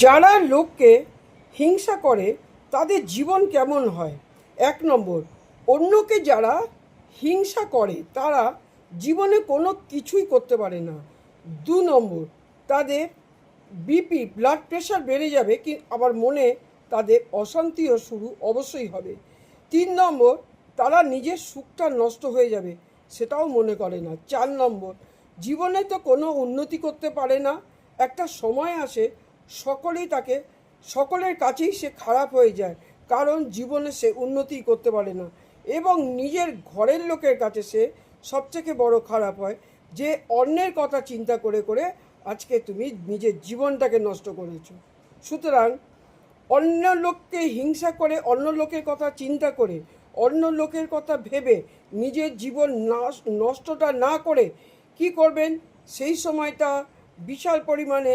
যারা লোককে হিংসা করে তাদের জীবন কেমন হয়? 1 নম্বর, অন্যকে যারা হিংসা করে তারা জীবনে কোনো কিছুই করতে পারে না। 2 নম্বর, তাদের বিপি ব্লাড প্রেশার বেড়ে যাবে, কি আবার মনে তাদের অশান্তিও শুরু অবশ্যই হবে। 3 নম্বর, তারা নিজের সুখটা নষ্ট হয়ে যাবে সেটাও মনে করে না। 4 নম্বর, জীবনে তো কোনো উন্নতি করতে পারে না। একটা সময় আসে সকলের কাছেই সে খারাপ হয়ে যায়, কারণ জীবনে সে উন্নতি করতে পারে না এবং নিজের ঘরের লোকের কাছে সে সবথেকে বড় খারাপ হয়, যে অন্যের কথা চিন্তা করে করে আজকে তুমি নিজের জীবনটাকে নষ্ট করেছো। সুতরাং অন্য লোককে হিংসা করে, অন্য লোকের কথা চিন্তা করে, অন্য লোকের কথা ভেবে নিজের জীবন নষ্টটা না করে কি করবেন, সেই সময়টা বিশাল পরিমাণে